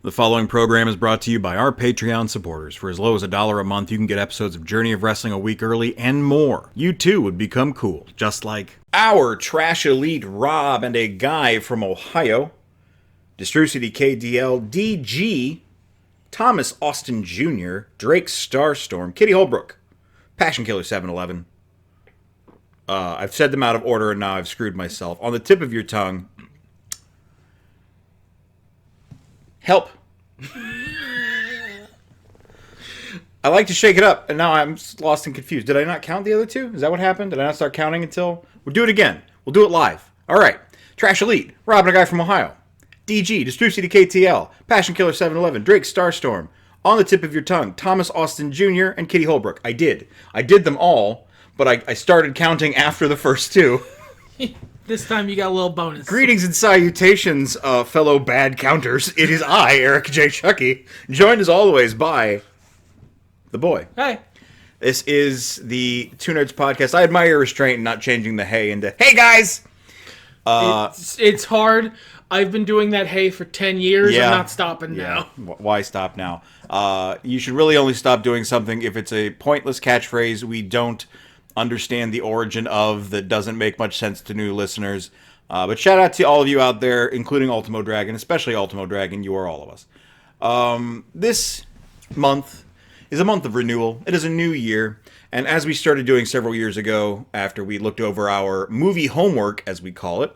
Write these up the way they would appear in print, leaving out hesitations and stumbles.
The following program is brought to you by our Patreon supporters. For as low as $1 a month, you can get episodes of Journey of Wrestling a week early and more. You too would become cool, just like our trash elite Rob and a guy from Ohio, Destrucity KDL, DG, Thomas Austin Jr., Drake Starstorm, Kitty Holbrook, Passion Killer 711. I've said them out of order and now I've screwed myself. On the tip of your tongue, help. I like to shake it up, and now I'm lost and confused. Did I not count the other two? Is that what happened? Did I not start counting until... We'll do it again. We'll do it live. All right. Trash Elite, Rob and a guy from Ohio. DG, Destrucity KTL, Passion Killer 711, Drake Starstorm. On the tip of your tongue, Thomas Austin Jr. and Kitty Holbrook. I did them all, but I started counting after the first two. This time you got a little bonus. Greetings and salutations, fellow bad counters. It is I, Eric J. Chucky, joined as always by the boy. Hey. This is the Two Nerds Podcast. I admire your restraint in not changing the hey into, hey guys! It's hard. I've been doing that hey for 10 years. Yeah, I'm not stopping now. Why stop now? You should really only stop doing something if it's a pointless catchphrase we don't understand the origin of, that doesn't make much sense to new listeners. But shout out to all of you out there, including Ultimo Dragon, especially Ultimo Dragon. You are all of us. This month is a month of renewal. It is a new year. And as we started doing several years ago, after we looked over our movie homework, as we call it,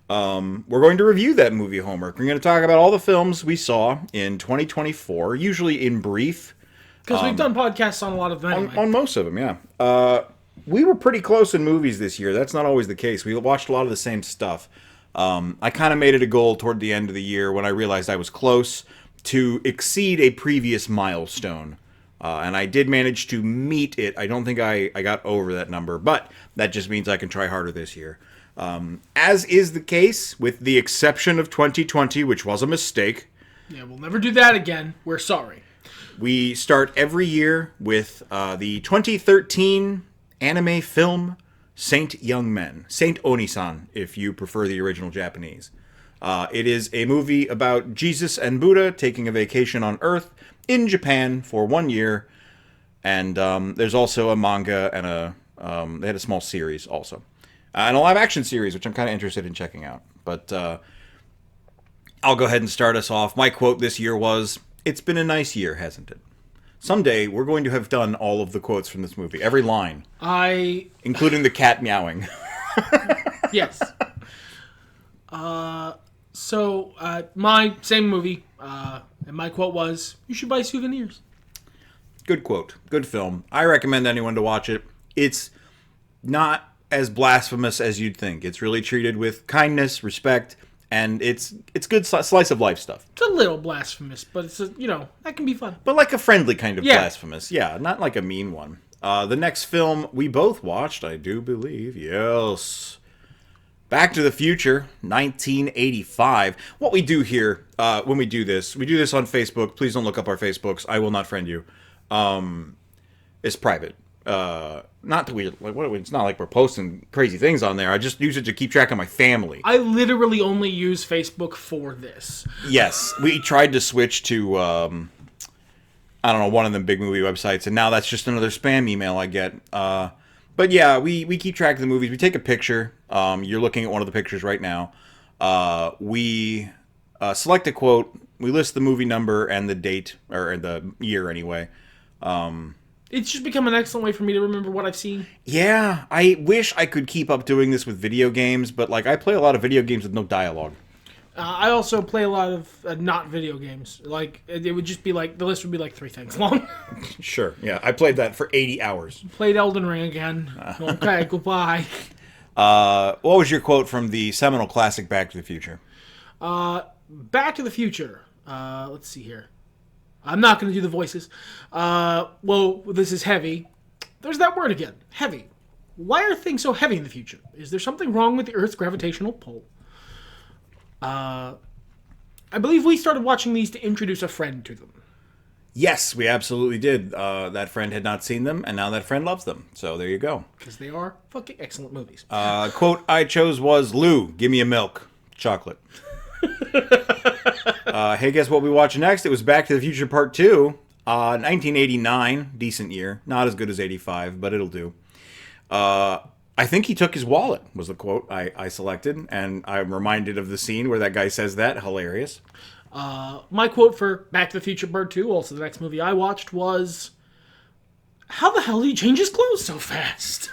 we're going to review that movie homework. We're going to talk about all the films we saw in 2024, usually in brief. Because we've done podcasts on a lot of them anyway. On most of them, yeah. We were pretty close in movies this year. That's not always the case. We watched a lot of the same stuff. I kind of made it a goal toward the end of the year when I realized I was close to exceed a previous milestone. And I did manage to meet it. I don't think I got over that number, but that just means I can try harder this year. As is the case with the exception of 2020, which was a mistake. Yeah, we'll never do that again. We're sorry. We start every year with the 2013 anime film Saint Young Men. Saint Onisan, if you prefer the original Japanese. It is a movie about Jesus and Buddha taking a vacation on Earth in Japan for 1 year. And there's also a manga and they had a small series also. And a live action series, which I'm kind of interested in checking out. But I'll go ahead and start us off. My quote this year was, "It's been a nice year, hasn't it?" Someday, we're going to have done all of the quotes from this movie. Every line. Including the cat meowing. Yes. My same movie, and my quote was, "You should buy souvenirs." Good quote. Good film. I recommend anyone to watch it. It's not as blasphemous as you'd think. It's really treated with kindness, respect, and it's good slice of life stuff. It's a little blasphemous, but it's that can be fun. But like a friendly kind of blasphemous. Yeah, not like a mean one. The next film we both watched, I do believe. Yes. Back to the Future, 1985. What we do here, when we do this on Facebook. Please don't look up our Facebooks. I will not friend you. It's private. Not that it's not like we're posting crazy things on there. I just use it to keep track of my family. I literally only use Facebook for this. Yes, we tried to switch to, I don't know, one of them big movie websites, and now that's just another spam email I get. But yeah, we keep track of the movies. We take a picture. You're looking at one of the pictures right now. We select a quote. We list the movie number and the date, or the year anyway. It's just become an excellent way for me to remember what I've seen. Yeah, I wish I could keep up doing this with video games, but I play a lot of video games with no dialogue. I also play a lot of not video games. It would just be the list would be 3 things long. Sure, yeah. I played that for 80 hours. Played Elden Ring again. Okay, goodbye. What was your quote from the seminal classic Back to the Future? Back to the Future. Let's see here. I'm not going to do the voices. This is heavy. There's that word again. Heavy. Why are things so heavy in the future? Is there something wrong with the Earth's gravitational pull? I believe we started watching these to introduce a friend to them. Yes, we absolutely did. That friend had not seen them, and now that friend loves them. So there you go. Because they are fucking excellent movies. Quote I chose was, "Lou, give me a milk. Chocolate." Hey, guess what we watched next? It was Back to the Future Part 2. 1989, decent year. Not as good as 85, but it'll do. I think he took his wallet, was the quote I selected. And I'm reminded of the scene where that guy says that. Hilarious. My quote for Back to the Future Part 2, also the next movie I watched, was, how the hell did he change his clothes so fast?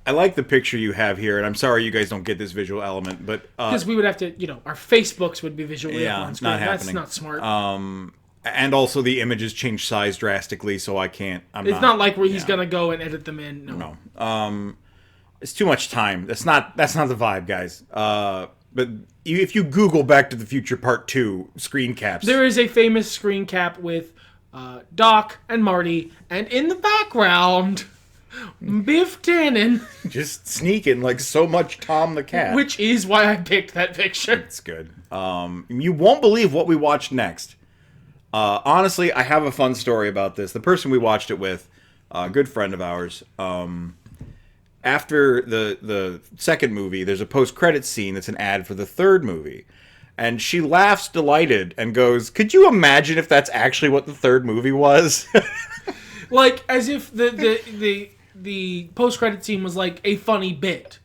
I like the picture you have here, and I'm sorry you guys don't get this visual element, but... Because we would have to, our Facebooks would be visually up on screen. Not happening. That's not smart. And also the images change size drastically, so I can't... It's not like where he's going to go and edit them in. No. It's too much time. That's not the vibe, guys. But if you Google Back to the Future Part 2 screen caps... There is a famous screen cap with Doc and Marty, and in the background... Biff Tannen. Just sneaking like so much Tom the Cat. Which is why I picked that picture. It's good. You won't believe what we watched next. Honestly, I have a fun story about this. The person we watched it with, a good friend of ours, after the second movie, there's a post-credits scene that's an ad for the third movie. And she laughs delighted and goes, could you imagine if that's actually what the third movie was? Like, as if the post-credit scene was like a funny bit,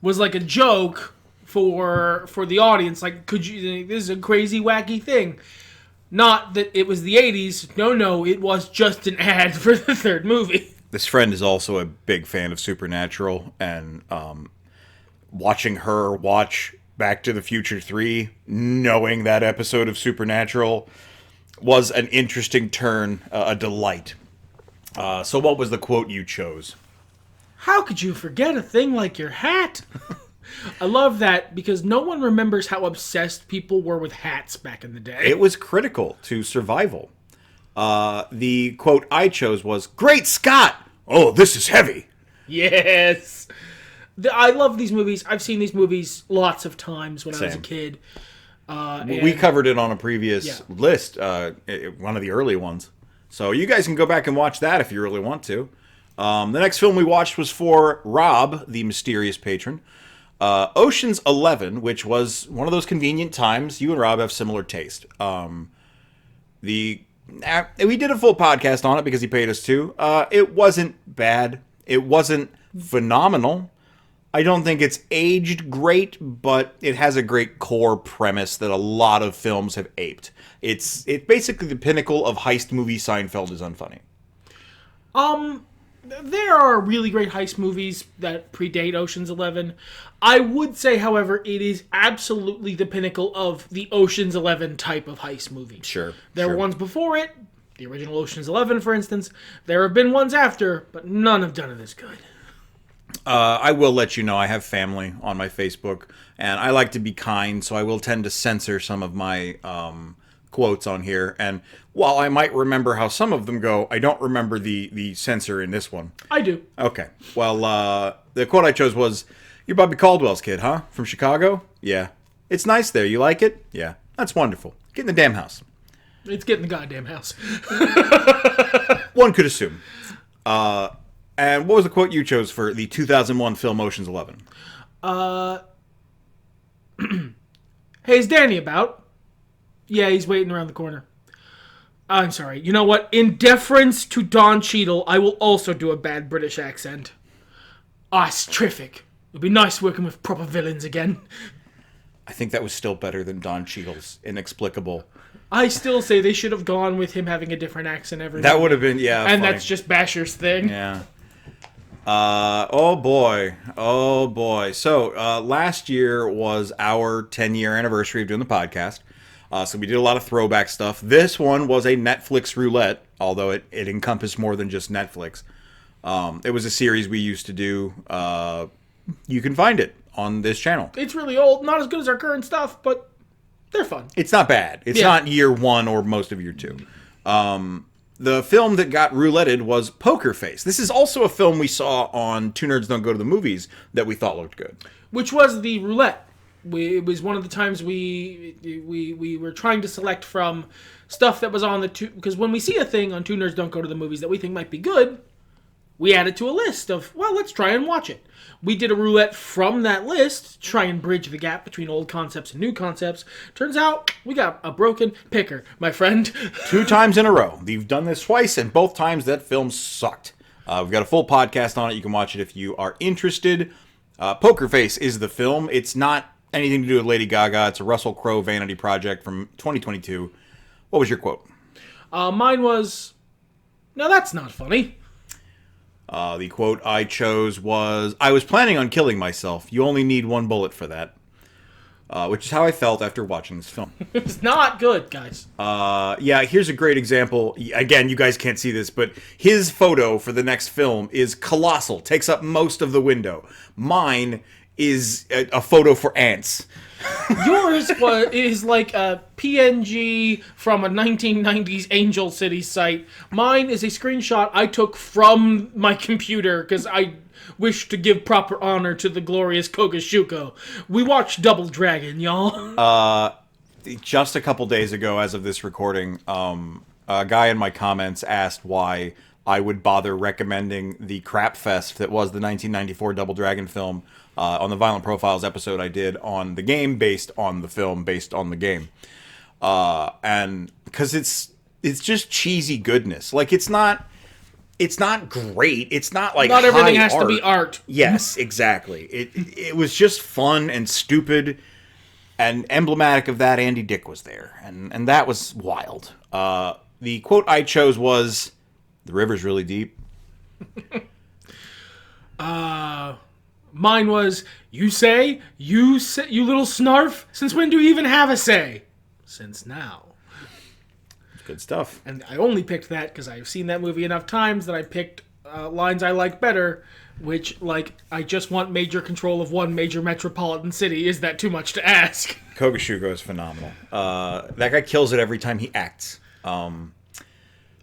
was like a joke for the audience. Like, this is a crazy, wacky thing. Not that it was the 80s. No, it was just an ad for the third movie. This friend is also a big fan of Supernatural, and watching her watch Back to the Future 3, knowing that episode of Supernatural, was an interesting turn, a delight. So what was the quote you chose? How could you forget a thing like your hat? I love that because no one remembers how obsessed people were with hats back in the day. It was critical to survival. The quote I chose was, "Great Scott! Oh, this is heavy." Yes. I love these movies. I've seen these movies lots of times when I was a kid. We covered it on a previous list, one of the early ones. So you guys can go back and watch that if you really want to. The next film we watched was for Rob, the mysterious patron. Ocean's 11, which was one of those convenient times. You and Rob have similar taste. We did a full podcast on it because he paid us to. It wasn't bad. It wasn't phenomenal. I don't think it's aged great, but it has a great core premise that a lot of films have aped. It's basically the pinnacle of heist movie Seinfeld is unfunny. There are really great heist movies that predate Ocean's 11. I would say, however, it is absolutely the pinnacle of the Ocean's 11 type of heist movie. Sure. There were ones before it, the original Ocean's 11, for instance. There have been ones after, but none have done it as good. I will let you know I have family on my Facebook, and I like to be kind, so I will tend to censor some of my quotes on here. And while I might remember how some of them go, I don't remember the censor in this one. I do. Okay. Well, the quote I chose was, "You're Bobby Caldwell's kid, huh? From Chicago? Yeah. It's nice there. You like it? Yeah. That's wonderful. Get in the damn house." It's get in the goddamn house. One could assume. And what was the quote you chose for the 2001 film Ocean's 11? Hey, is Danny about? Yeah, he's waiting around the corner. I'm sorry. You know what? In deference to Don Cheadle, I will also do a bad British accent. It's terrific. It'll be nice working with proper villains again. I think that was still better than Don Cheadle's inexplicable. I still say they should have gone with him having a different accent every That would have been, yeah. And funny. that's just Basher's thing. Yeah. Oh boy. So, last year was our 10-year anniversary of doing the podcast. So we did a lot of throwback stuff. This one was a Netflix roulette, although it encompassed more than just Netflix. It was a series we used to do. You can find it on this channel. It's really old, not as good as our current stuff, but they're fun. It's not bad. It's not year one or most of year two. The film that got rouletted was Poker Face. This is also a film we saw on Two Nerds Don't Go to the Movies that we thought looked good. Which was the roulette. It was one of the times we were trying to select from stuff that was on the two... Because when we see a thing on Two Nerds Don't Go to the Movies that we think might be good, we added to a list of, well, let's try and watch it. We did a roulette from that list, try and bridge the gap between old concepts and new concepts. Turns out, we got a broken picker, my friend. 2 times in a row. You've done this twice, and both times that film sucked. We've got a full podcast on it. You can watch it if you are interested. Poker Face is the film. It's not anything to do with Lady Gaga. It's a Russell Crowe vanity project from 2022. What was your quote? Mine was, "No, that's not funny." The quote I chose was, "I was planning on killing myself. You only need 1 bullet for that." Which is how I felt after watching this film. It's not good, guys. Yeah, here's a great example. Again, you guys can't see this, but his photo for the next film is colossal. Takes up most of the window. Mine is a photo for ants. Yours is like a PNG from a 1990s Angel City site. Mine is a screenshot I took from my computer because I wish to give proper honor to the glorious Kogashuko. We watched Double Dragon, y'all. Just a couple days ago, as of this recording, a guy in my comments asked why I would bother recommending the crap fest that was the 1994 Double Dragon film on the Violent Profiles episode I did on the game based on the film based on the game. And because it's just cheesy goodness. Like, it's not great. It's not like not everything high has art. to be art. Yes, exactly. It was just fun and stupid, and emblematic of that, Andy Dick was there, and that was wild. The quote I chose was, "The river's really deep." Mine was, you little snarf? Since when do you even have a say? Since now. Good stuff. And I only picked that because I've seen that movie enough times that I picked lines I like better, which, like, I just want major control of one major metropolitan city. Is that too much to ask? Kogashuko is phenomenal. That guy kills it every time he acts. The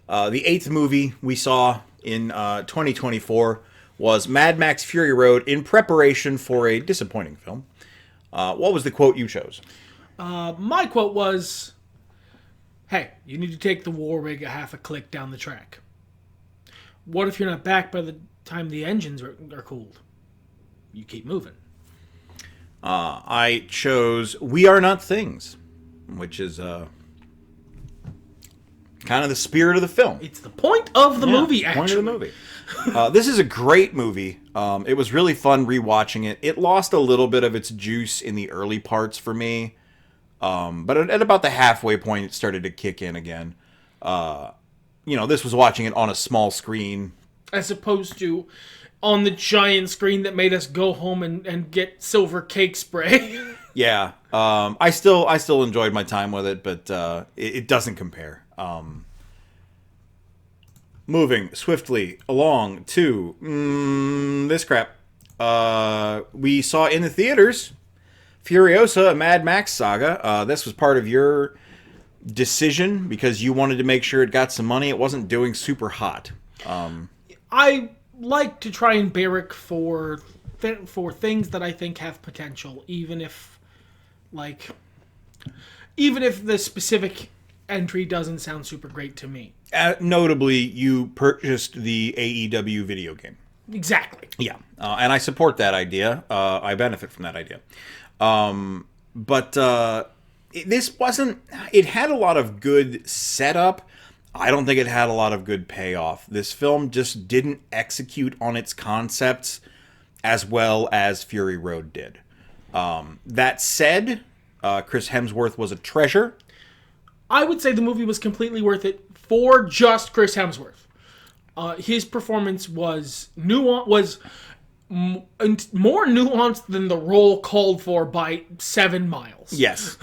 8th movie we saw in 2024 was Mad Max Fury Road in preparation for a disappointing film. What was the quote you chose? My quote was, "Hey, you need to take the war rig a half a click down the track. What if you're not back by the time the engines are cooled? You keep moving." I chose We Are Not Things, which is kind of the spirit of the film. It's the point of the movie, actually. Point of the movie. This is a great movie. It was really fun rewatching it. It lost a little bit of its juice in the early parts for me. But at about the halfway point, it started to kick in again. This was watching it on a small screen. As opposed to on the giant screen that made us go home and get silver cake spray. Yeah. I still enjoyed my time with it, but it doesn't compare. Moving swiftly along to this crap. We saw in the theaters Furiosa, a Mad Max saga. This was part of your decision because you wanted to make sure it got some money. It wasn't doing super hot. I like to try and barrack for things that I think have potential, even if the specific entry doesn't sound super great to me. Notably, you purchased the AEW video game. Exactly. Yeah, and I support that idea. I benefit from that idea. But this wasn't... It had a lot of good setup. I don't think it had a lot of good payoff. This film just didn't execute on its concepts as well as Fury Road did. That said, Chris Hemsworth was a treasure. I would say the movie was completely worth it for just Chris Hemsworth. His performance was more nuanced than the role called for by 7 miles. Yes.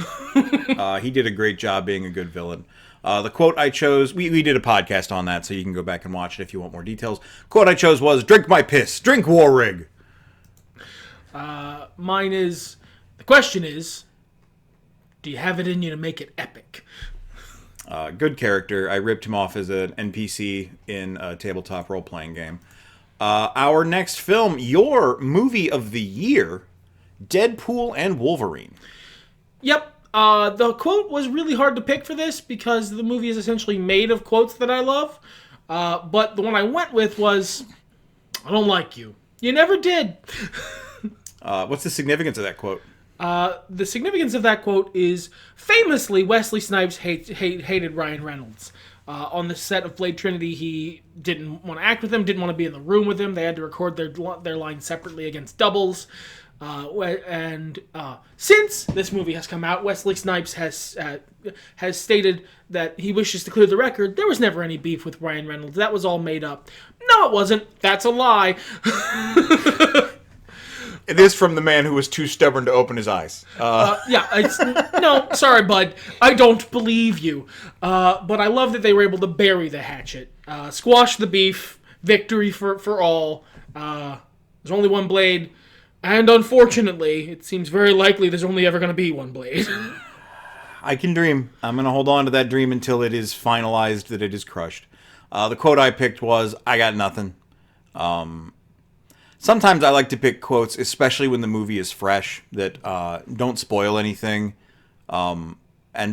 He did a great job being a good villain. The quote I chose, we did a podcast on that, so you can go back and watch it if you want more details. Quote I chose was, "Drink my piss, drink War Rig." Mine is, the question is, do you have it in you to make it epic? Good character. I ripped him off as an NPC in a tabletop role-playing game. Our next film, your movie of the year, Deadpool and Wolverine. Yep. The quote was really hard to pick for this because the movie is essentially made of quotes that I love. But the one I went with was, I don't like you. You never did. What's the significance of that quote? The significance of that quote is famously Wesley Snipes hated Ryan Reynolds. On the set of Blade Trinity, he didn't want to act with him, didn't want to be in the room with him. They had to record their lines separately against doubles. Since this movie has come out, Wesley Snipes has stated that he wishes to clear the record. There was never any beef with Ryan Reynolds. That was all made up. No, it wasn't. That's a lie. It is from the man who was too stubborn to open his eyes. No, sorry, bud. I don't believe you. But I love that they were able to bury the hatchet. Squash the beef. Victory for all. There's only one Blade. And unfortunately, it seems very likely there's only ever going to be one Blade. I can dream. I'm going to hold on to that dream until it is finalized that it is crushed. The quote I picked was, I got nothing. Sometimes I like to pick quotes, especially when the movie is fresh, that don't spoil anything and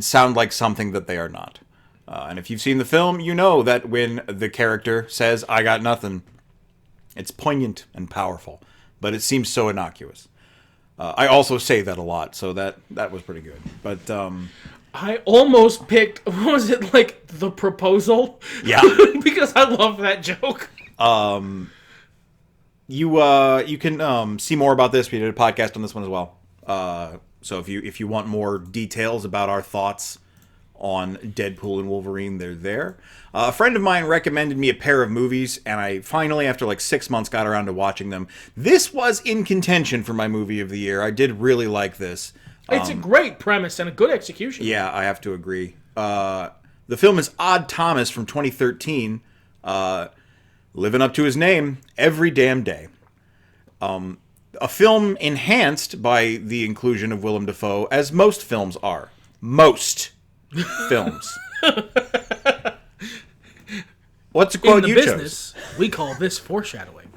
sound like something that they are not. And if you've seen the film, you know that when the character says, I got nothing, it's poignant and powerful, but it seems so innocuous. I also say that a lot, so that was pretty good. But I almost picked, what was it, like, The Proposal? Yeah. Because I love that joke. You can see more about this. We did a podcast on this one as well. So if you want more details about our thoughts on Deadpool and Wolverine, they're there. A friend of mine recommended me a pair of movies, and I finally, after like 6 months, got around to watching them. This was in contention for my movie of the year. I did really like this. It's a great premise and a good execution. Yeah, I have to agree. The film is Odd Thomas from 2013. Living up to his name every damn day. A film enhanced by the inclusion of Willem Dafoe, as most films are. Most films. What's the quote you chose? In the business, we call this foreshadowing.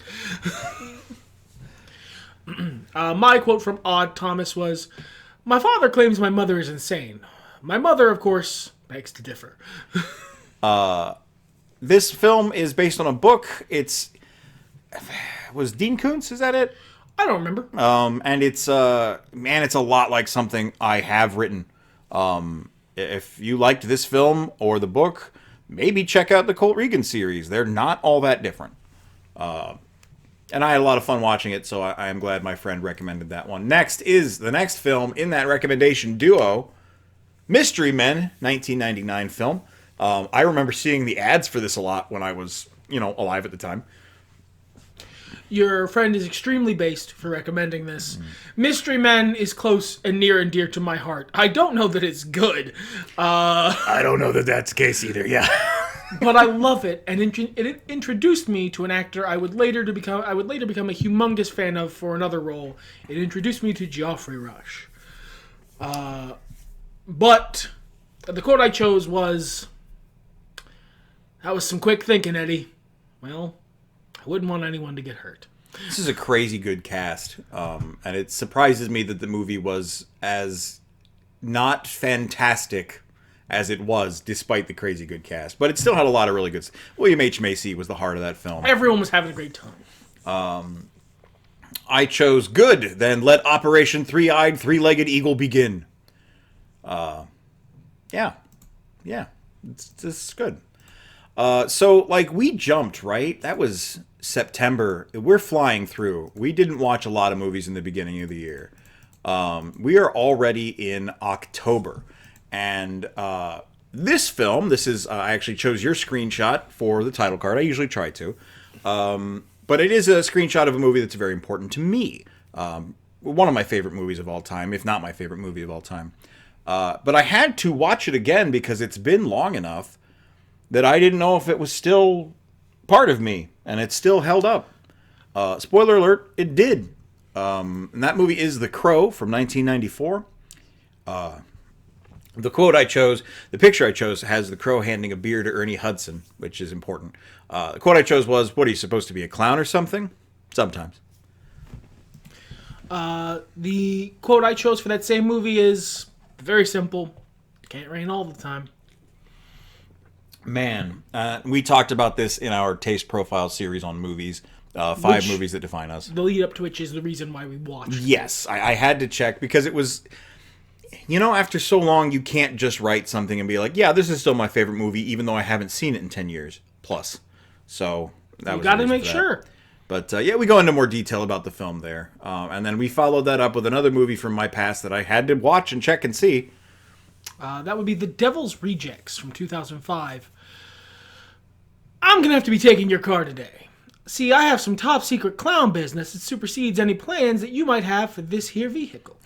My quote from Odd Thomas was, "My father claims my mother is insane. My mother, of course, begs to differ." This film is based on a book. Was Dean Koontz, is that it? I don't remember. And it's it's a lot like something I have written. If you liked this film or the book, maybe check out the COLT REGAN series. They're not all that different. And I had a lot of fun watching it, so I am glad my friend recommended that one. Next is the next film in that recommendation duo, Mystery Men, 1999 film. I remember seeing the ads for this a lot when I was, alive at the time. Your friend is extremely based for recommending this. Mystery Men is close and near and dear to my heart. I don't know that it's good. I don't know that that's the case either, yeah. But I love it, and it introduced me to an actor I would later become a humongous fan of for another role. It introduced me to Geoffrey Rush. But the quote I chose was, "That was some quick thinking, Eddie. Well, I wouldn't want anyone to get hurt." This is a crazy good cast, and it surprises me that the movie was as not fantastic as it was, despite the crazy good cast. But it still had a lot of really good... William H. Macy was the heart of that film. Everyone was having a great time. I chose good, then let Operation Three-Eyed, Three-Legged Eagle begin. Yeah. This is good. So, we jumped, right? That was September. We're flying through. We didn't watch a lot of movies in the beginning of the year. We are already in October. And this film, I actually chose your screenshot for the title card. I usually try to. But it is a screenshot of a movie that's very important to me. One of my favorite movies of all time, if not my favorite movie of all time. But I had to watch it again because it's been long enough that I didn't know if it was still part of me, and it still held up. Spoiler alert, it did. And that movie is The Crow from 1994. The quote I chose, the picture I chose, has the Crow handing a beer to Ernie Hudson, which is important. The quote I chose was, "What are you, supposed to be, a clown or something?" Sometimes. The quote I chose for that same movie is very simple. Can't rain all the time. Man, we talked about this in our Taste Profile series on movies. 5 movies that define us. The lead up to which is the reason why we watched. Yes, I had to check because it was... after so long, you can't just write something and be like, yeah, this is still my favorite movie, even though I haven't seen it in 10 years plus. So, that was... You gotta make sure. But, we go into more detail about the film there. And then we followed that up with another movie from my past that I had to watch and check and see. That would be The Devil's Rejects from 2005. I'm going to have to be taking your car today. See, I have some top secret clown business that supersedes any plans that you might have for this here vehicle.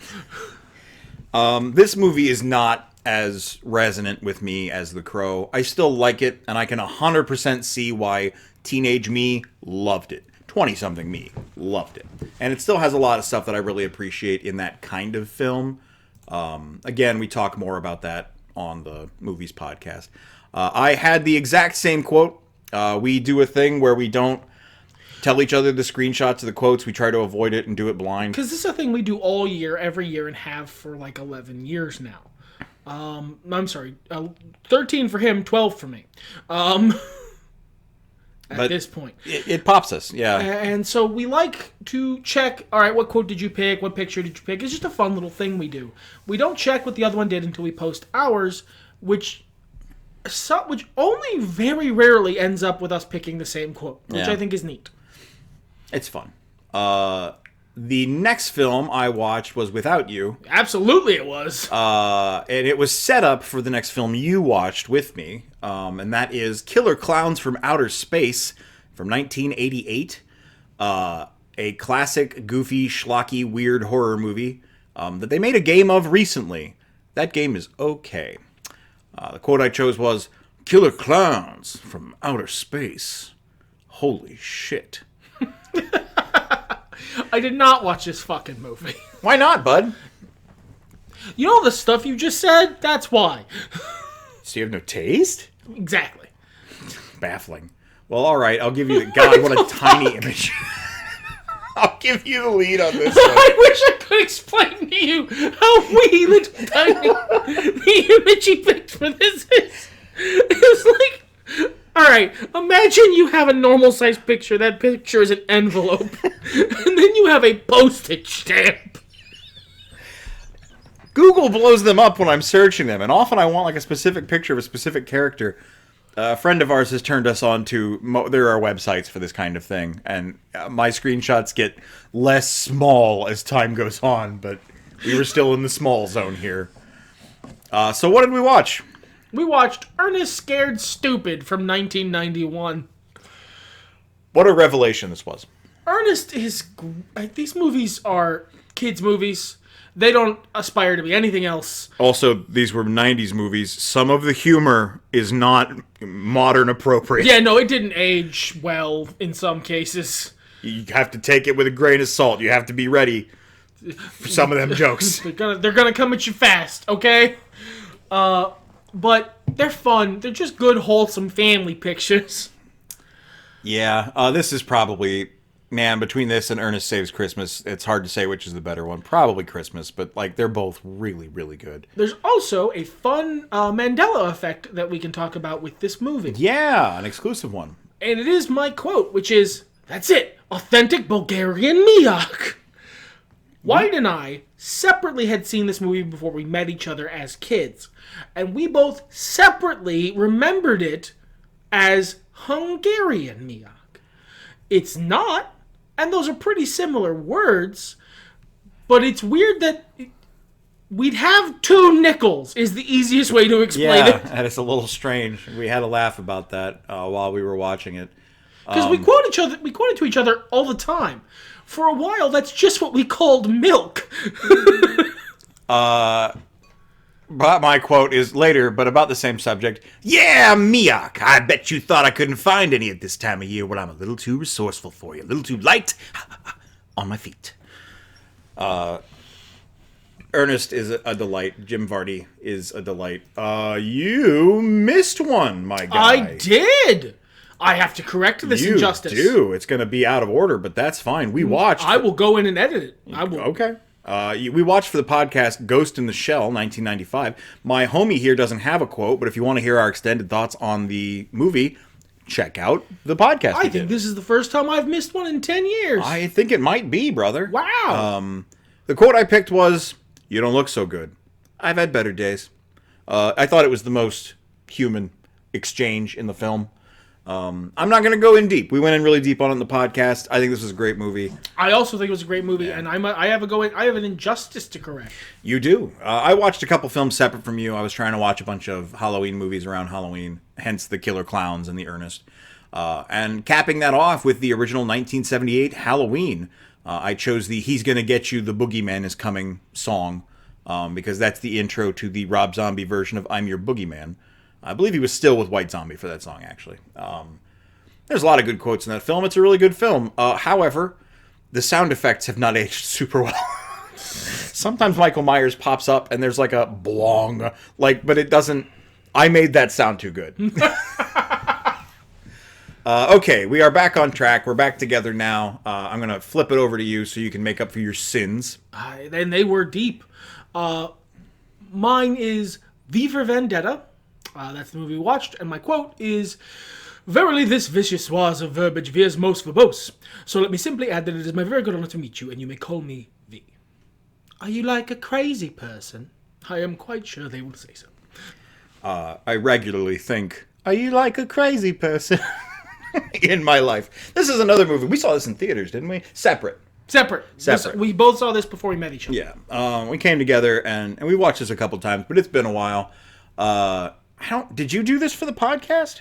This movie is not as resonant with me as The Crow. I still like it, and I can 100% see why teenage me loved it. 20-something me loved it. And it still has a lot of stuff that I really appreciate in that kind of film. Again, we talk more about that on the Movies podcast. I had the exact same quote. We do a thing where we don't tell each other the screenshots of the quotes. We try to avoid it and do it blind. Because this is a thing we do all year, every year, and have for like 11 years now. I'm sorry, 13 for him, 12 for me. At this point. It pops us, yeah. And so we like to check, all right, what quote did you pick? What picture did you pick? It's just a fun little thing we do. We don't check what the other one did until we post ours, which only very rarely ends up with us picking the same quote, which I think is neat. It's fun. The next film I watched was Without You. Absolutely it was. And it was set up for the next film you watched with me. And that is Killer Clowns from Outer Space from 1988. A classic, goofy, schlocky, weird horror movie that they made a game of recently. That game is okay. The quote I chose was, "Killer Clowns from Outer Space. Holy shit." I did not watch this fucking movie. Why not, bud? You know the stuff you just said? That's why. So you have no taste? Exactly. Baffling. Well, all right. I'll give you the... God, what a tiny image. I'll give you the lead on this one. I wish I could explain to you how wee little tiny the image he picked for this is. It's like... Alright, imagine you have a normal-sized picture. That picture is an envelope. And then you have a postage stamp. Google blows them up when I'm searching them. And often I want like a specific picture of a specific character. A friend of ours has turned us on to... there are websites for this kind of thing. And my screenshots get less small as time goes on. But we were still in the small zone here. So what did we watch? We watched Ernest Scared Stupid from 1991. What a revelation this was. Ernest is... These movies are kids' movies. They don't aspire to be anything else. Also, these were 90s movies. Some of the humor is not modern appropriate. Yeah, no, it didn't age well in some cases. You have to take it with a grain of salt. You have to be ready for some of them jokes. They're gonna come at you fast, okay? But they're fun. They're just good, wholesome family pictures. Yeah, this is probably... Man, between this and Ernest Saves Christmas, it's hard to say which is the better one. Probably Christmas, but like they're both really, really good. There's also a fun Mandela effect that we can talk about with this movie. Yeah, an exclusive one. And it is my quote, which is, "That's it, authentic Bulgarian miak." White and I separately had seen this movie before we met each other as kids. And we both separately remembered it as Hungarian miak. It's not, and those are pretty similar words, but it's weird that we'd have 2 nickels is the easiest way to explain it. Yeah, and it's a little strange. We had a laugh about that while we were watching it. Because we quote to each other all the time. For a while, that's just what we called milk. But my quote is later, but about the same subject. "Yeah, miak, I bet you thought I couldn't find any at this time of year. Well, I'm a little too resourceful for you. A little too light on my feet." Ernest is a delight. Jim Varney is a delight. You missed one, my guy. I did! I have to correct this injustice. You do. It's going to be out of order, but that's fine. We watched... I will go in and edit it. I will. Okay. We watched for the podcast Ghost in the Shell, 1995. My homie here doesn't have a quote, but if you want to hear our extended thoughts on the movie, check out the podcast. I think this is the first time I've missed one in 10 years. I think it might be, brother. Wow. The quote I picked was, "You don't look so good. I've had better days." I thought it was the most human exchange in the film. I'm not going to go in deep. We went in really deep on it in the podcast. I think this was a great movie. I also think it was a great movie, and I have an injustice to correct. You do. I watched a couple films separate from you. I was trying to watch a bunch of Halloween movies around Halloween, hence the Killer Clowns and the Ernest. And capping that off with the original 1978 Halloween, I chose the "He's Gonna Get You, the Boogeyman Is Coming" song, because that's the intro to the Rob Zombie version of "I'm Your Boogeyman." I believe he was still with White Zombie for that song, actually. There's a lot of good quotes in that film. It's a really good film. However, the sound effects have not aged super well. Sometimes Michael Myers pops up and there's like a blong, but it doesn't. I made that sound too good. Okay, we are back on track. We're back together now. I'm going to flip it over to you so you can make up for your sins. And they were deep. Mine is V for Vendetta. That's the movie we watched, and my quote is, "Verily this vicious was of verbiage veers most verbose, so let me simply add that it is my very good honor to meet you, and you may call me V. Are you like a crazy person? I am quite sure they will say so." I regularly think, "Are you like a crazy person?" in my life. This is another movie. We saw this in theaters, didn't we? Separate. We both saw this before we met each other. Yeah. We came together, and we watched this a couple times, but it's been a while. Did you do this for the podcast?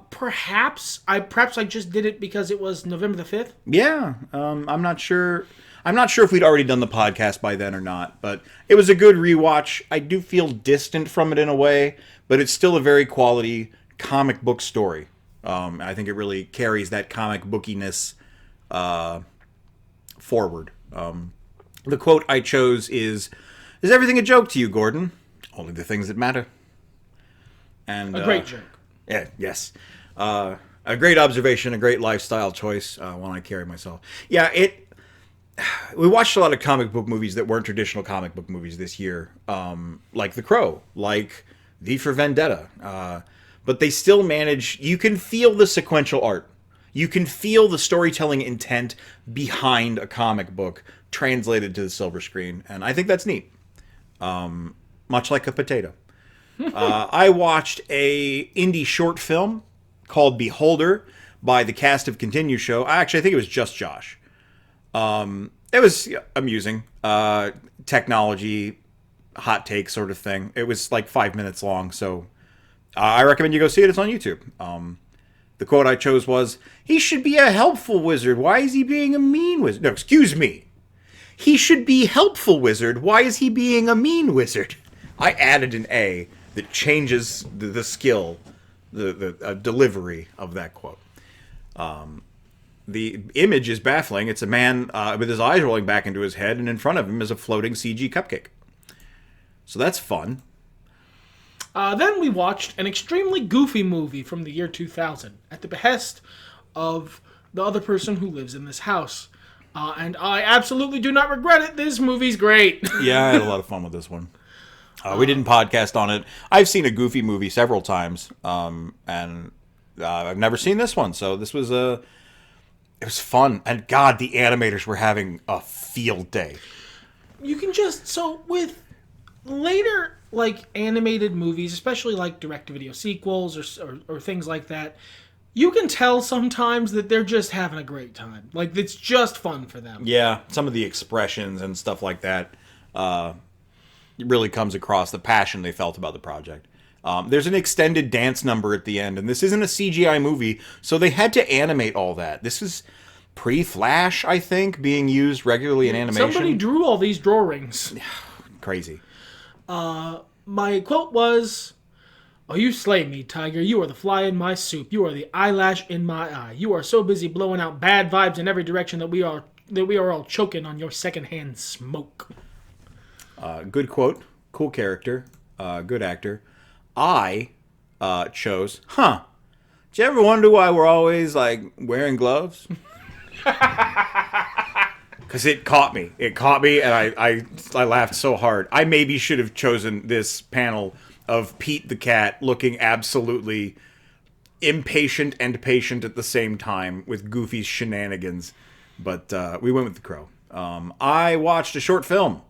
Perhaps I just did it because it was November the 5th. Yeah. I'm not sure if we'd already done the podcast by then or not, but it was a good rewatch. I do feel distant from it in a way, but it's still a very quality comic book story. I think it really carries that comic bookiness forward. The quote I chose is everything a joke to you, Gordon? Only the things that matter. And a great joke. Yeah, yes. A great observation, a great lifestyle choice, one I carry myself. Yeah, we watched a lot of comic book movies that weren't traditional comic book movies this year, like The Crow, like V for Vendetta. But they still manage, you can feel the sequential art. You can feel the storytelling intent behind a comic book translated to the silver screen, and I think that's neat. Much like a potato. I watched a indie short film called Beholder by the cast of Continue Show. I think it was just Josh. It was amusing. Technology, hot take sort of thing. It was like 5 minutes long, so I recommend you go see it. It's on YouTube. The quote I chose was, "He should be a helpful wizard. Why is he being a mean wizard?" No, excuse me. "He should be helpful wizard. Why is he being a mean wizard?" I added an A that changes the skill, the delivery of that quote. The image is baffling. It's a man with his eyes rolling back into his head, and in front of him is a floating CG cupcake. So that's fun. Then we watched an extremely goofy movie from the year 2000 at the behest of the other person who lives in this house. And I absolutely do not regret it. This movie's great. Yeah, I had a lot of fun with this one. We didn't podcast on it. I've seen a goofy movie several times, and I've never seen this one. So this was it was fun. And God, the animators were having a field day. You can with later animated movies, especially like direct-to-video sequels or things like that, you can tell sometimes that they're just having a great time. Like, it's just fun for them. Yeah, some of the expressions and stuff like that, it really comes across the passion they felt about the project. There's an extended dance number at the end, and this isn't a CGI movie, so they had to animate all that. This is pre-Flash, I think, being used regularly in animation. Somebody drew all these drawings. Crazy. My quote was, "Oh, you slay me, tiger. You are the fly in my soup. You are the eyelash in my eye. You are so busy blowing out bad vibes in every direction that we are all choking on your secondhand smoke." Good quote. Cool character. Good actor. I chose, Did you ever wonder why we're always, wearing gloves? Because it caught me. And I laughed so hard. I maybe should have chosen this panel of Pete the Cat looking absolutely impatient and patient at the same time with Goofy's shenanigans. But we went with The Crow. I watched a short film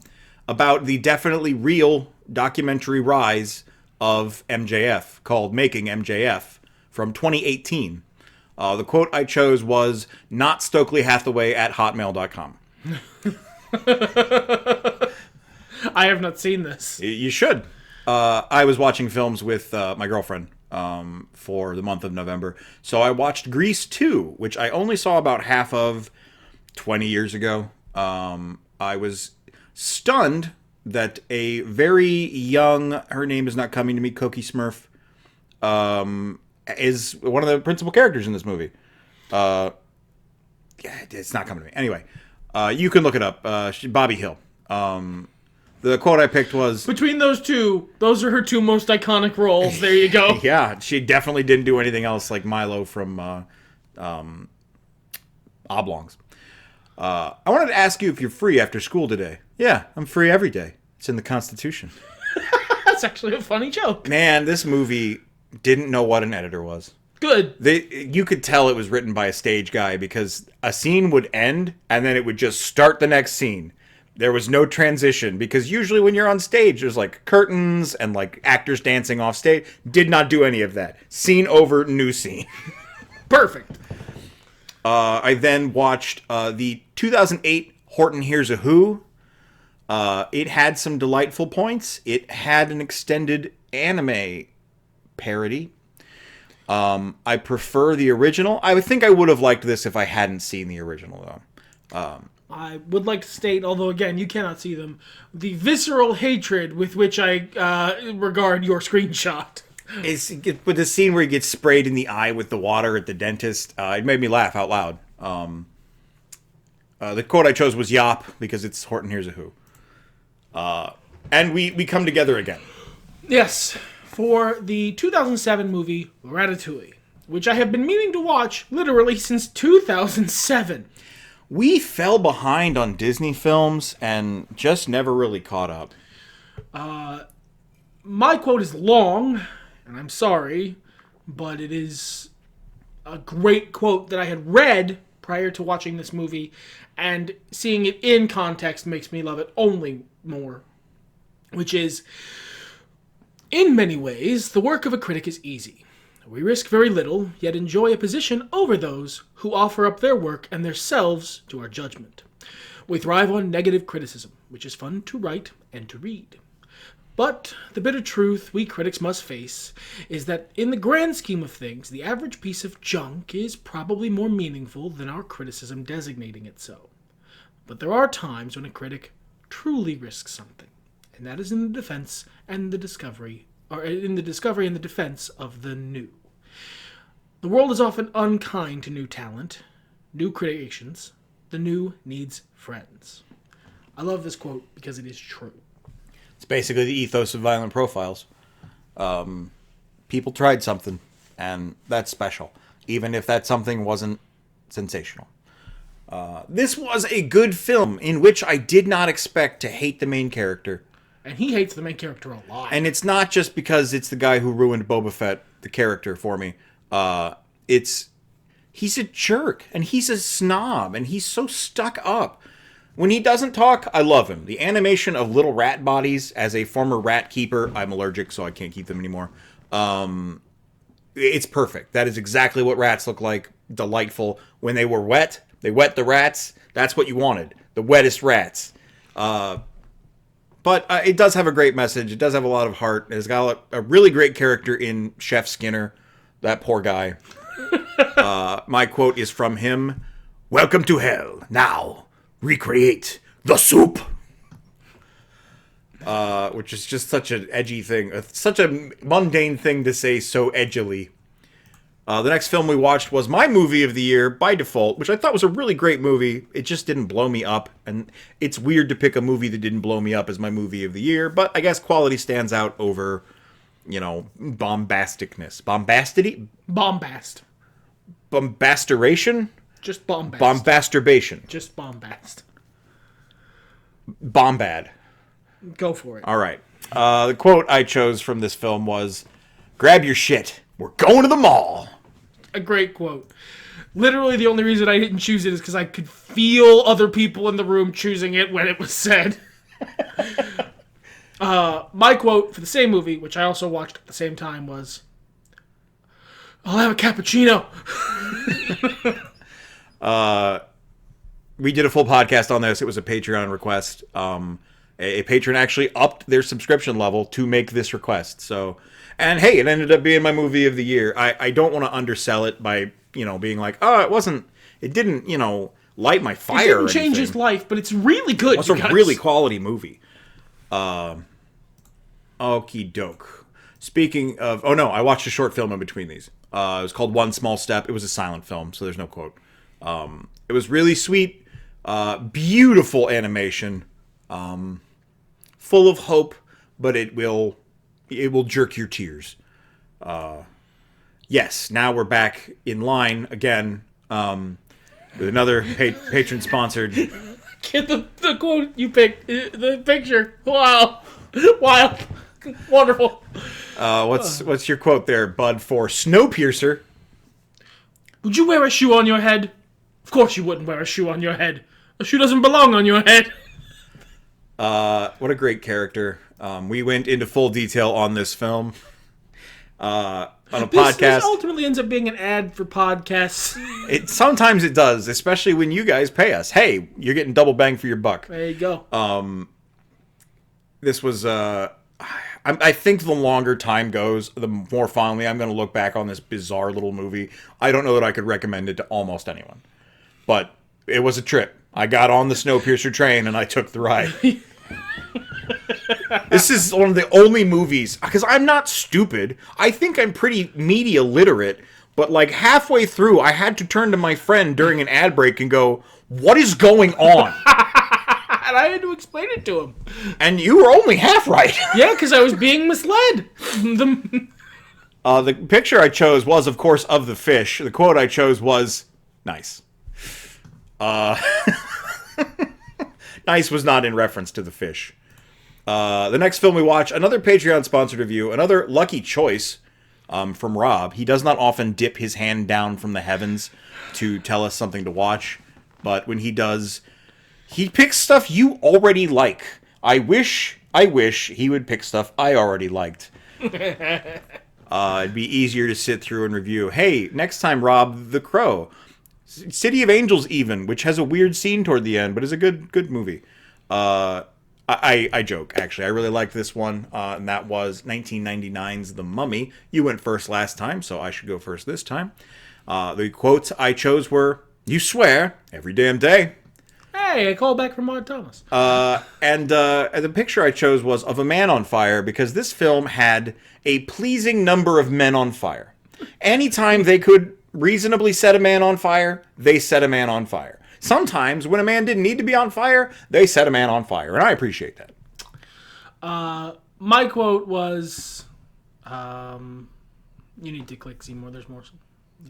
about the definitely real documentary rise of MJF called Making MJF from 2018. The quote I chose was, "Not Stokely Hathaway at hotmail.com." I have not seen this. You should. I was watching films with my girlfriend for the month of November. So I watched Grease 2, which I only saw about half of 20 years ago. I was stunned that a very young, her name is not coming to me, Cokie Smurf, is one of the principal characters in this movie. Yeah, it's not coming to me. Anyway, you can look it up. Bobby Hill. The quote I picked was... Between those two, those are her two most iconic roles. There you go. Yeah, she definitely didn't do anything else like Milo from Oblongs. I wanted to ask you if you're free after school today. Yeah, I'm free every day. It's in the Constitution. That's actually a funny joke. Man, this movie didn't know what an editor was. Good. You could tell it was written by a stage guy because a scene would end and then it would just start the next scene. There was no transition because usually when you're on stage, there's like curtains and like actors dancing off stage. Did not do any of that. Scene over, new scene. Perfect. I then watched the 2008 Horton Hears a Who. It had some delightful points. It had an extended anime parody. I prefer the original. I would think I would have liked this if I hadn't seen the original, though. I would like to state, although again you cannot see them, the visceral hatred with which I regard your screenshot. But the scene where he gets sprayed in the eye with the water at the dentist, it made me laugh out loud. The quote I chose was "Yop" because it's Horton Hears a Who. And we come together again. Yes, for the 2007 movie Ratatouille, which I have been meaning to watch literally since 2007. We fell behind on Disney films and just never really caught up. My quote is long, and I'm sorry, but it is a great quote that I had read prior to watching this movie, and seeing it in context makes me love it only more, which is, "In many ways, the work of a critic is easy. We risk very little, yet enjoy a position over those who offer up their work and themselves to our judgment. We thrive on negative criticism, which is fun to write and to read. But the bitter truth we critics must face is that in the grand scheme of things, the average piece of junk is probably more meaningful than our criticism designating it so. But there are times when a critic truly risks something, and that is in the defense and the discovery, or in the discovery and the defense of the new. The world is often unkind to new talent, new creations. The new needs friends." I love this quote because it is true. It's basically the ethos of Violent Profiles. People tried something, and that's special, even if that something wasn't sensational. This was a good film in which I did not expect to hate the main character. And he hates the main character a lot. And it's not just because it's the guy who ruined Boba Fett, the character, for me. He's a jerk, and he's a snob, and he's so stuck up. When he doesn't talk, I love him. The animation of little rat bodies, as a former rat keeper, I'm allergic, so I can't keep them anymore. It's perfect. That is exactly what rats look like. Delightful. When they were wet, they wet the rats. That's what you wanted. The wettest rats. But it does have a great message. It does have a lot of heart. It's got a really great character in Chef Skinner. That poor guy. My quote is from him. "Welcome to hell. Now, recreate the soup." Which is just such an edgy thing. Such a mundane thing to say so edgily. The next film we watched was my movie of the year, By Default, which I thought was a really great movie. It just didn't blow me up. And it's weird to pick a movie that didn't blow me up as my movie of the year. But I guess quality stands out over, bombasticness. Bombastity? Bombast. Bombasteration? Just bombast. Bombasturbation. Just bombast. Bombad. Go for it. All right. The quote I chose from this film was, "Grab your shit. We're going to the mall." A great quote. Literally, the only reason I didn't choose it is because I could feel other people in the room choosing it when it was said. My quote for the same movie, which I also watched at the same time, was, "I'll have a cappuccino." We did a full podcast on this. It was a Patreon request. A patron actually upped their subscription level to make this request. So, and hey, it ended up being my movie of the year. I don't want to undersell it by, being like, oh, it didn't, light my fire. It didn't change his life, but it's really good. It's a really quality movie. Okie doke. Speaking of, I watched a short film in between these. It was called One Small Step. It was a silent film, so there's no quote. It was really sweet, beautiful animation, full of hope, but it will jerk your tears. Yes, now we're back in line again with another patron-sponsored. Get the quote you picked, the picture. Wow, wild, wonderful. What's your quote there, bud? For Snowpiercer. Would you wear a shoe on your head? Of course you wouldn't wear a shoe on your head. A shoe doesn't belong on your head. What a great character. We went into full detail on this film. On a podcast. This ultimately ends up being an ad for podcasts. Sometimes it does, especially when you guys pay us. Hey, you're getting double bang for your buck. There you go. This was, I think the longer time goes, the more fondly I'm going to look back on this bizarre little movie. I don't know that I could recommend it to almost anyone. But it was a trip. I got on the Snowpiercer train and I took the ride. This is one of the only movies, because I'm not stupid. I think I'm pretty media literate, but like halfway through, I had to turn to my friend during an ad break and go, "What is going on?" And I had to explain it to him. And you were only half right. Yeah, because I was being misled. The picture I chose was, of course, of the fish. The quote I chose was, "Nice." Nice was not in reference to the fish. The next film we watch, another Patreon-sponsored review, another lucky choice from Rob. He does not often dip his hand down from the heavens to tell us something to watch, but when he does, he picks stuff you already like. I wish he would pick stuff I already liked. It'd be easier to sit through and review. Hey, next time, Rob, The Crow. City of Angels, even, which has a weird scene toward the end, but is a good movie. I joke, actually. I really liked this one, and that was 1999's The Mummy. You went first last time, so I should go first this time. The quotes I chose were, "You swear, every damn day." Hey, a callback from Maud Thomas. And the picture I chose was of a man on fire, because this film had a pleasing number of men on fire. Anytime they could reasonably set a man on fire, they set a man on fire. Sometimes, when a man didn't need to be on fire, they set a man on fire, and I appreciate that. My quote was, "You need to click see more. There's more."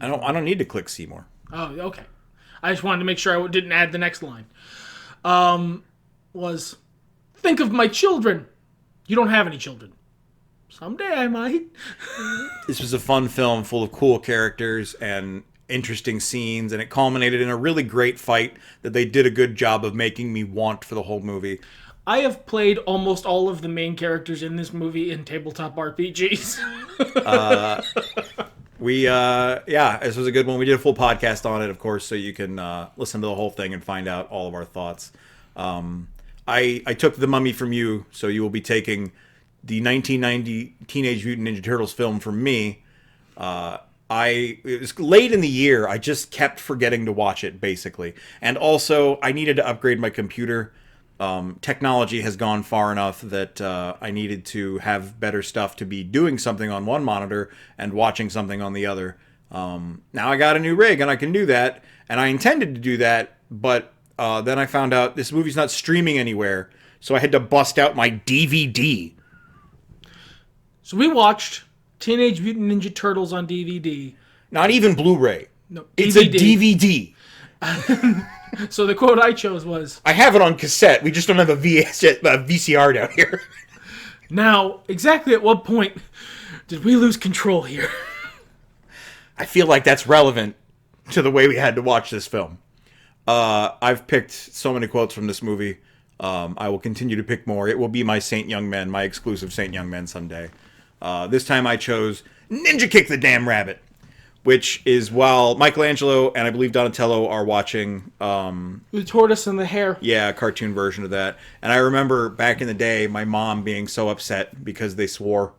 I don't need to click see more. Oh, okay. I just wanted to make sure I didn't add the next line. Was, "Think of my children. You don't have any children. Someday I might." This was a fun film full of cool characters and interesting scenes, and it culminated in a really great fight that they did a good job of making me want for the whole movie. I have played almost all of the main characters in this movie in tabletop RPGs. This was a good one. We did a full podcast on it, of course, so you can listen to the whole thing and find out all of our thoughts. I took The Mummy from you, so you will be taking the 1990 Teenage Mutant Ninja Turtles film from me. It was late in the year. I just kept forgetting to watch it, basically. And also, I needed to upgrade my computer. Technology has gone far enough that I needed to have better stuff to be doing something on one monitor and watching something on the other. Now I got a new rig and I can do that. And I intended to do that, but then I found out this movie's not streaming anywhere. So I had to bust out my DVD. So we watched Teenage Mutant Ninja Turtles on DVD. Not even Blu-ray. No, it's a DVD. So the quote I chose was, "I have it on cassette. We just don't have a VCR down here." Now, exactly at what point did we lose control here? I feel like that's relevant to the way we had to watch this film. I've picked so many quotes from this movie. I will continue to pick more. It will be my Saint Young Men, my exclusive Saint Young Men someday. This time I chose Ninja Kick the Damn Rabbit, which is while Michelangelo and I believe Donatello are watching... the tortoise and the hare. Yeah, a cartoon version of that. And I remember back in the day, my mom being so upset because they swore.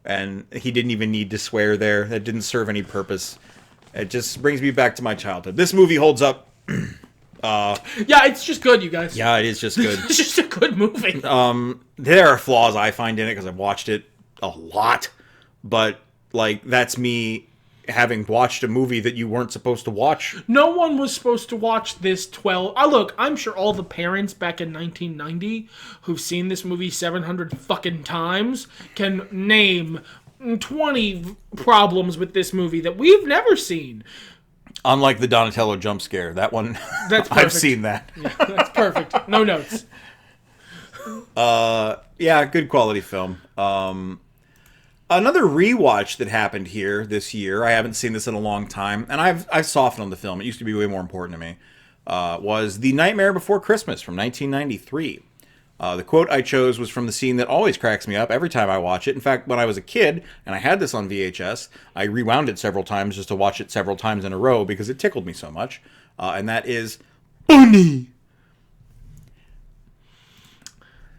And he didn't even need to swear there. That didn't serve any purpose. It just brings me back to my childhood. This movie holds up. Yeah, it's just good, you guys. Yeah, it is just good. It's just a good movie. There are flaws I find in it because I've watched it a lot. But, like, that's me having watched a movie that you weren't supposed to watch. No one was supposed to watch this 12... look, I'm sure all the parents back in 1990 who've seen this movie 700 fucking times can name 20 problems with this movie that we've never seen. Unlike the Donatello jump scare. That one, that's I've seen that. Yeah, that's perfect. No notes. Yeah, good quality film. Another rewatch that happened here this year, I haven't seen this in a long time, and I've softened on the film. It used to be way more important to me. Was The Nightmare Before Christmas from 1993. The quote I chose was from the scene that always cracks me up every time I watch it. In fact, when I was a kid and I had this on VHS, I rewound it several times just to watch it several times in a row because it tickled me so much. And that is, Bunny!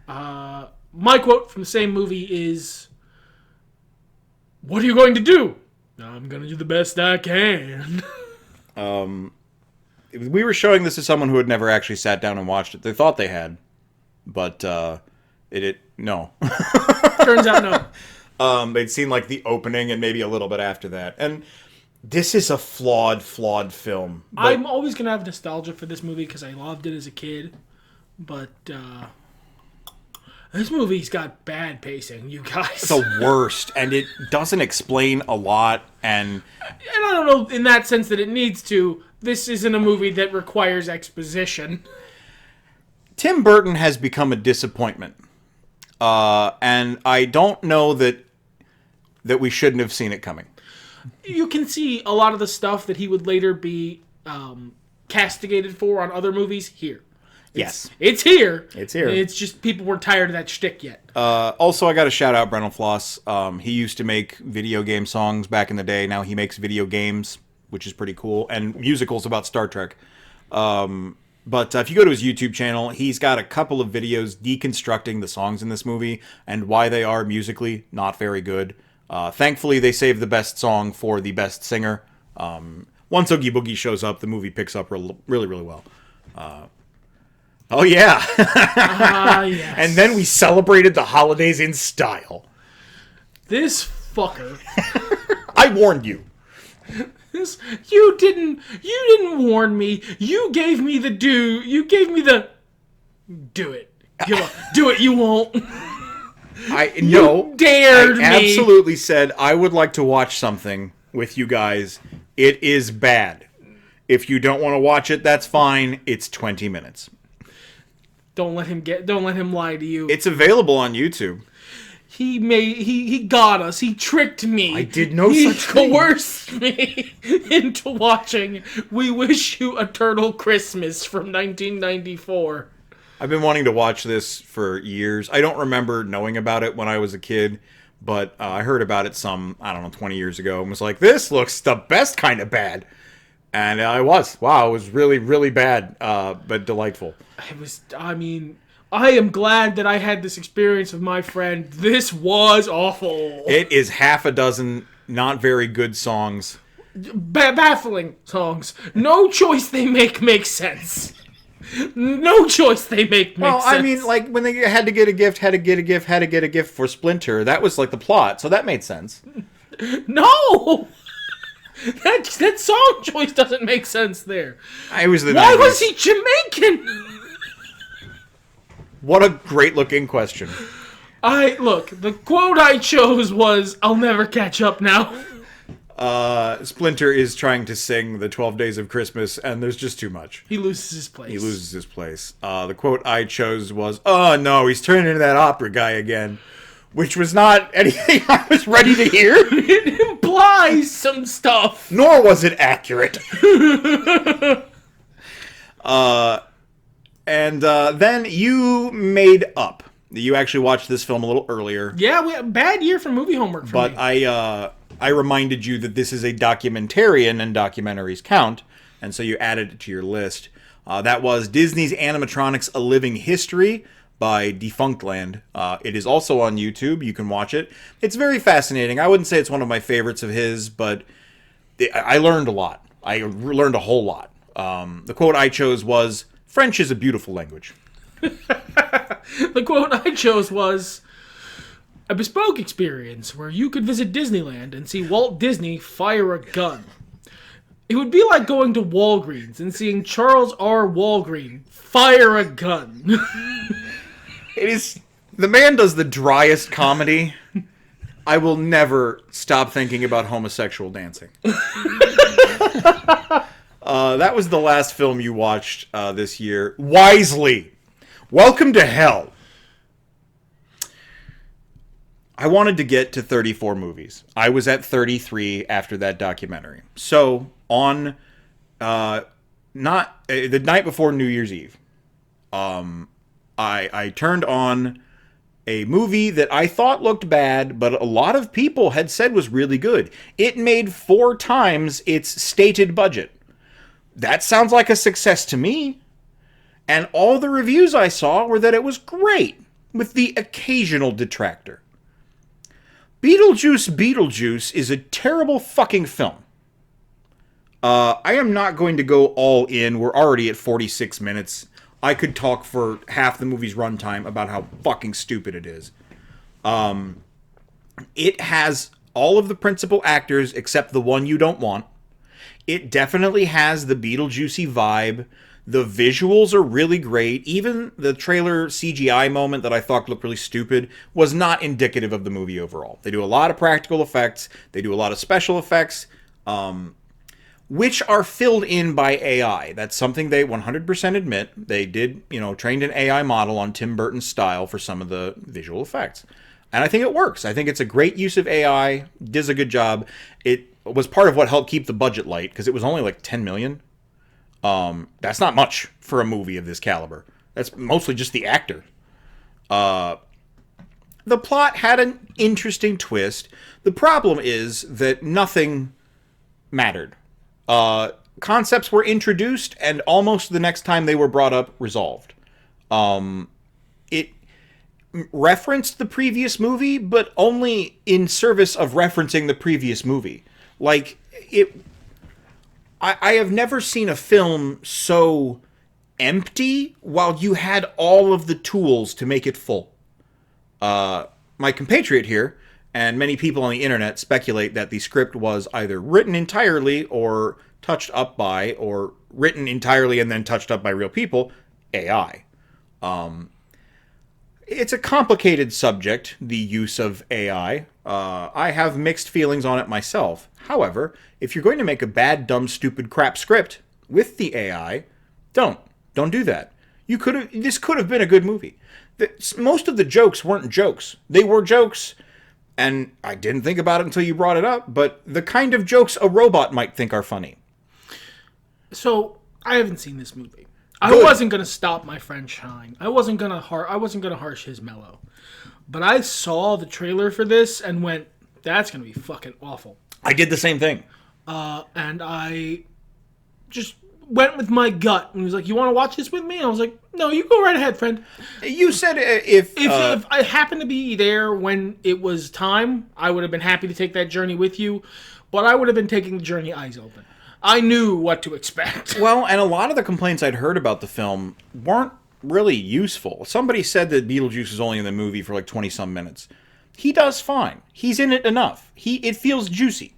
My quote from the same movie is, "What are you going to do?" "I'm going to do the best I can." We were showing this to someone who had never actually sat down and watched it. They thought they had. But no. Turns out no. They'd seen like the opening and maybe a little bit after that. And this is a flawed film. I'm always going to have nostalgia for this movie because I loved it as a kid. But this movie's got bad pacing, you guys. It's the worst. And it doesn't explain a lot. And I don't know in that sense that it needs to. This isn't a movie that requires exposition. Tim Burton has become a disappointment. And I don't know that we shouldn't have seen it coming. You can see a lot of the stuff that he would later be castigated for on other movies here. It's here. It's here. It's just people weren't tired of that shtick yet. Also, I got to shout out Brennan Floss. He used to make video game songs back in the day. Now he makes video games, which is pretty cool, and musicals about Star Trek. But if you go to his YouTube channel, he's got a couple of videos deconstructing the songs in this movie and why they are musically not very good. Thankfully, they saved the best song for the best singer. Once Oogie Boogie shows up, the movie picks up really, really well. Oh, yeah. Yes. And then we celebrated the holidays in style. This fucker. I warned you. You didn't warn me. You gave me the do. You gave me the do it. Do it. You won't. You dared me. I absolutely said I would like to watch something with you guys. It is bad. If you don't want to watch it, that's fine. It's 20 minutes. Don't let him lie to you. It's available on YouTube. He got us. He tricked me. I did no such thing. He coerced me into watching We Wish You a Turtle Christmas from 1994. I've been wanting to watch this for years. I don't remember knowing about it when I was a kid, but I heard about it 20 years ago and was like, this looks the best kind of bad. And it was. Wow, it was really, really bad, but delightful. I am glad that I had this experience with my friend. This was awful. It is half a dozen not very good songs. Baffling songs. No choice they make makes sense. No choice they make sense. Well, I mean, like, when they had to get a gift for Splinter, that was, like, the plot, so that made sense. No! That song choice doesn't make sense there. Why was he Jamaican? What a great-looking question. The quote I chose was, "I'll never catch up now." Splinter is trying to sing the 12 Days of Christmas, and there's just too much. He loses his place. The quote I chose was, "Oh, no, he's turning into that opera guy again." Which was not anything I was ready to hear. It implies some stuff. Nor was it accurate. And then you made up. You actually watched this film a little earlier. Yeah, we had a bad year for movie homework for me. But I reminded you that this is a documentarian and documentaries count, and so you added it to your list. That was Disney's Animatronics: A Living History by Defunctland. It is also on YouTube. You can watch it. It's very fascinating. I wouldn't say it's one of my favorites of his, but I learned a lot. I learned a whole lot. The quote I chose was, "French is a beautiful language." The quote I chose was, "A bespoke experience where you could visit Disneyland and see Walt Disney fire a gun. It would be like going to Walgreens and seeing Charles R. Walgreen fire a gun." It is... The man does the driest comedy. I will never stop thinking about homosexual dancing. That was the last film you watched this year. Wisely. Welcome to hell. I wanted to get to 34 movies. I was at 33 after that documentary. So, on the night before New Year's Eve, I turned on a movie that I thought looked bad, but a lot of people had said was really good. It made 4 times its stated budget. That sounds like a success to me. And all the reviews I saw were that it was great, with the occasional detractor. Beetlejuice Beetlejuice is a terrible fucking film. I am not going to go all in. We're already at 46 minutes. I could talk for half the movie's runtime about how fucking stupid it is. It has all of the principal actors except the one you don't want. It definitely has the Beetlejuicy vibe. The visuals are really great. Even the trailer CGI moment that I thought looked really stupid was not indicative of the movie overall. They do a lot of practical effects. They do a lot of special effects, which are filled in by AI. That's something they 100% admit. They did, trained an AI model on Tim Burton's style for some of the visual effects. And I think it works. I think it's a great use of AI. Does a good job. It was part of what helped keep the budget light, because it was only like $10 million. That's not much for a movie of this caliber. That's mostly just the actor. The plot had an interesting twist. The problem is that nothing mattered. Concepts were introduced, and almost the next time they were brought up, resolved. It referenced the previous movie, but only in service of referencing the previous movie. I have never seen a film so empty while you had all of the tools to make it full. My compatriot here, and many people on the internet, speculate that the script was either written entirely or touched up by, or written entirely and then touched up by real people, AI. It's a complicated subject, the use of AI. I have mixed feelings on it myself. However, if you're going to make a bad, dumb, stupid crap script with the AI, don't do that. This could have been a good movie. Most of the jokes weren't jokes. They were jokes, and I didn't think about it until you brought it up, but the kind of jokes a robot might think are funny. So, I haven't seen this movie. Good. I wasn't gonna stop my friend Shine. I wasn't gonna harsh his mellow. But I saw the trailer for this and went, "That's gonna be fucking awful." I did the same thing. And I just went with my gut. And he was like, "You want to watch this with me?" And I was like, "No, you go right ahead, friend." You said if I happened to be there when it was time, I would have been happy to take that journey with you. But I would have been taking the journey eyes open. I knew what to expect. Well, and a lot of the complaints I'd heard about the film weren't really useful. Somebody said that Beetlejuice is only in the movie for like 20-some minutes. He does fine. He's in it enough. It feels juicy.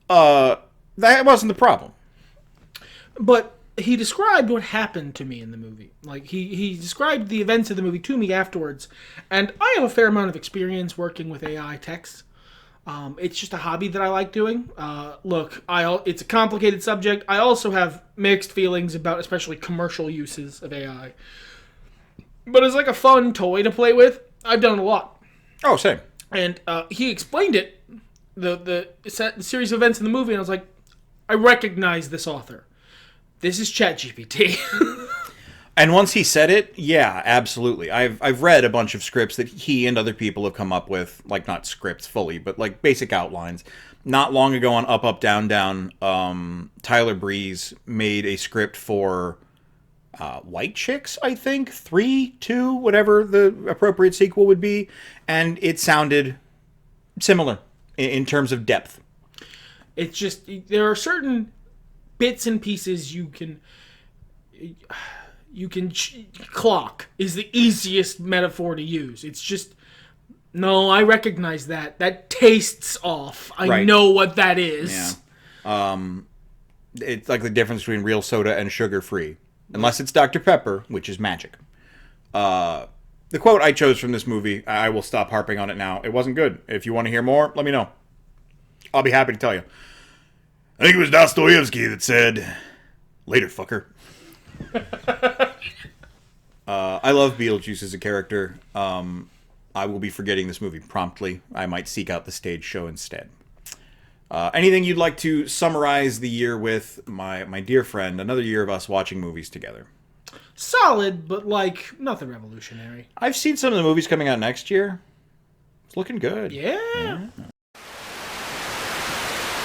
That wasn't the problem. But he described what happened to me in the movie. Like, he described the events of the movie to me afterwards. And I have a fair amount of experience working with AI text. It's just a hobby that I like doing. Look, it's a complicated subject. I also have mixed feelings about especially commercial uses of AI. But as like a fun toy to play with, I've done it a lot. Oh, same. And he explained it the series of events in the movie, and I was like, I recognize this author. This is ChatGPT. And once he said it, yeah, absolutely. I've read a bunch of scripts that he and other people have come up with, like not scripts fully, but like basic outlines. Not long ago on Up Up Down Down, Tyler Breeze made a script for White Chicks, I think, 3, 2, whatever the appropriate sequel would be, and it sounded similar in terms of depth. It's just, there are certain bits and pieces you can clock is the easiest metaphor to use. It's just, no, I recognize that. That tastes off. I know what that is. Yeah. It's like the difference between real soda and sugar-free. Unless it's Dr. Pepper, which is magic. The quote I chose from this movie, I will stop harping on it now. It wasn't good. If you want to hear more, let me know. I'll be happy to tell you. I think it was Dostoevsky that said, "Later, fucker." I love Beetlejuice as a character. I will be forgetting this movie promptly. I might seek out the stage show instead. Anything you'd like to summarize the year with, my dear friend? Another year of us watching movies together. Solid, but like nothing revolutionary. I've seen some of the movies coming out next year. It's looking good. Yeah.